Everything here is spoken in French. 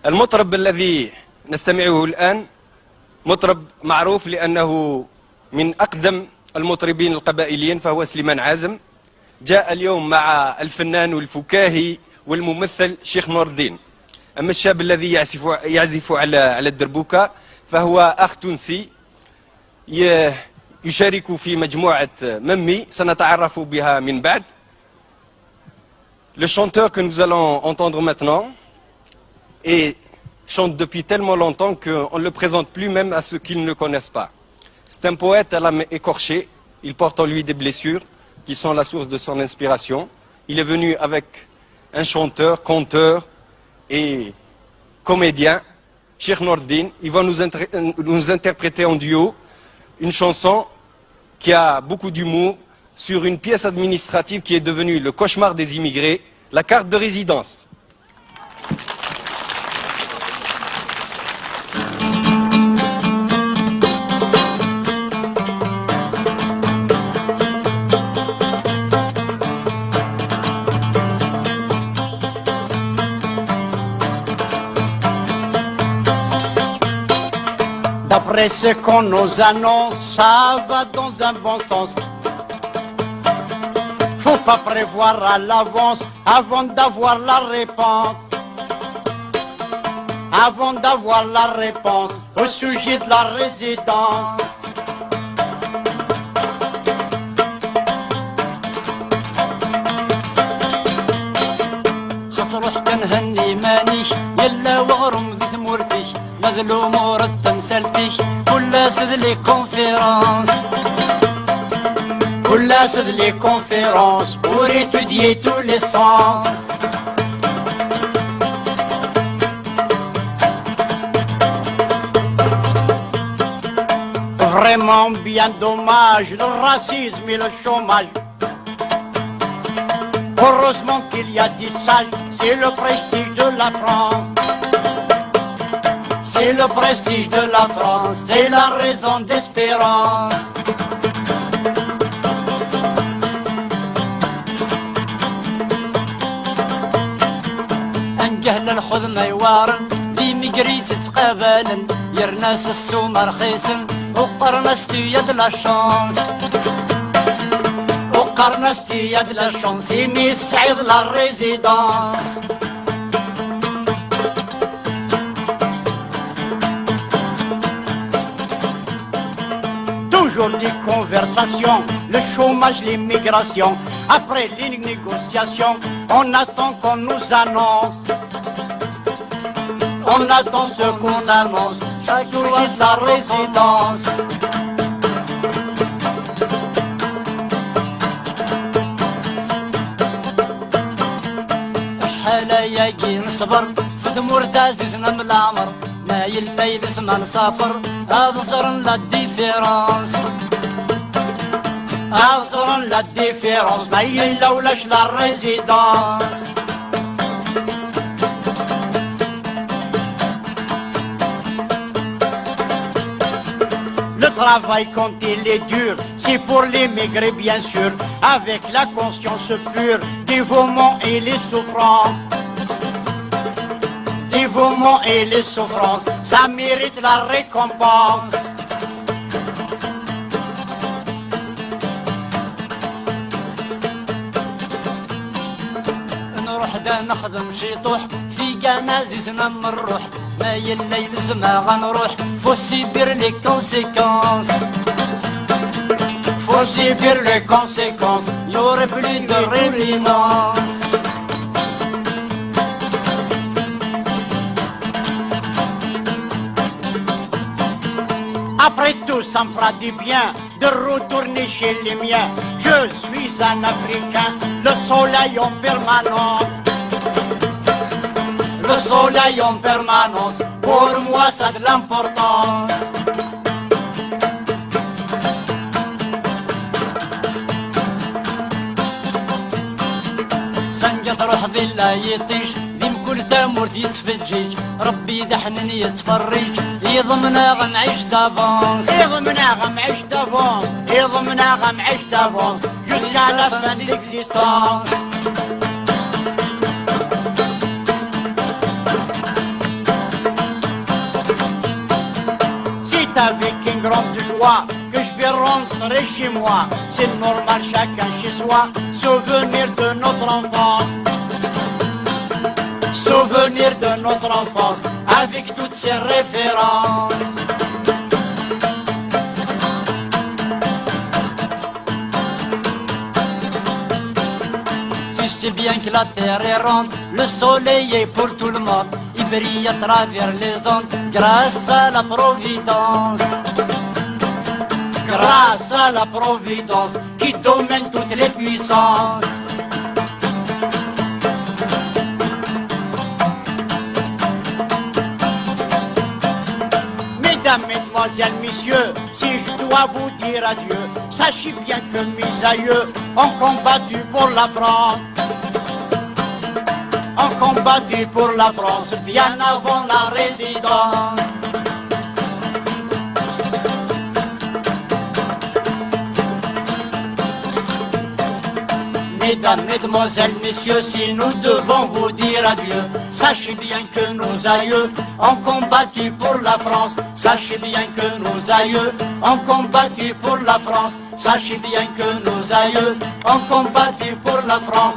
المطرب الذي نستمعه الآن مطرب معروف لأنه من أقدم المطربين القبائليين، فهو سليمان عازم. جاء اليوم مع الفنان والفكاهي والممثل شيخ نور الدين. أما الشاب الذي يعزف على الدربوكة فهو أخ تونسي يشارك في مجموعة ممي سنتعرف بها من بعد. Le chanteur que nous allons entendre maintenant et chante depuis tellement longtemps qu'on ne le présente plus même à ceux qui ne le connaissent pas. C'est un poète à l'âme écorchée, il porte en lui des blessures qui sont la source de son inspiration. Il est venu avec un chanteur, conteur et comédien, Cheikh Nour Din. Il va nous interpréter en duo une chanson qui a beaucoup d'humour sur une pièce administrative qui est devenue le cauchemar des immigrés, la carte de résidence. D'après ce qu'on nous annonce, ça va dans un bon sens. Faut pas prévoir à l'avance avant d'avoir la réponse. Avant d'avoir la réponse au sujet de la résidence. خسروح كنهني مانيش يلا وغرم ذي ثمورتيش مظلوم ورد مسالتيش كل سد لي كونفيرونس كل سد لي كونفيرونس pour étudier tous les sens. Vraiment bien dommage le racisme et le chômage. Heureusement qu'il y a des sages, c'est le prestige de la France. C'est le prestige de la France, c'est la raison d'espérance. انقهل الخدمة يوارن ذي مقريت تقابلا يرناس السومة رخيصن وقرنستي يد لا شانس وقرنستي يد لا شانس يمي سعيد لا ريزيدانس. Toujours des conversations, le chômage, l'immigration. Après les négociations, on attend qu'on nous annonce. On attend ce qu'on annonce, chaque jour à sa résidence. شحال ياكي نصبر في ثمور تعزيزنا من العمر ما يلا يلزمنا نسافر أظهر لا ديفيرونس أظهر لا ديفيرونس ما يلا ولاش لا ريزيدانس. Le travail quand il est dur, c'est pour l'émigré bien sûr, avec la conscience pure, dévouement et les souffrances. Dévouement et les souffrances, ça mérite la récompense. نروح دا نخدم شي طوح في كنازيزنا من الروح ما يلا يلزمها غنروح فو سيبير لي كونسيكونس Faut subir les conséquences. يوري بلي دو ريمينونس. Après tout, ça me fera du bien de retourner chez les miens. Je suis un Africain, le soleil en permanence. Le soleil en permanence, pour moi ça a de l'importance. سنقة تروح بالله يطيش بكل ثمور يتفجج ربي دحنني يتفرج يضمنا غنعيش دافونس يضمنا غنعيش دافونس يضمنا غنعيش دافونس jusqu'à la fin de l'existence. avec une grande joie que je vais rentrer chez moi. C'est normal, chacun chez soi. Souvenir de notre enfance. Souvenir de notre enfance avec toutes ces références. Tu sais bien que la terre est ronde, le soleil est pour tout le monde. Il brille à travers les ondes grâce à la providence. Grâce à la providence qui domine toutes les puissances. Mesdames, mesdemoiselles, messieurs, si je dois vous dire adieu, sachez bien que mes aïeux ont combattu pour la France. Ont combattu pour la France bien avant la résidence. Mesdames, mesdemoiselles, messieurs, si nous devons vous dire adieu, sachez bien que nos aïeux ont combattu pour la France. Sachez bien que nos aïeux ont combattu pour la France. Sachez bien que nos aïeux ont combattu pour la France.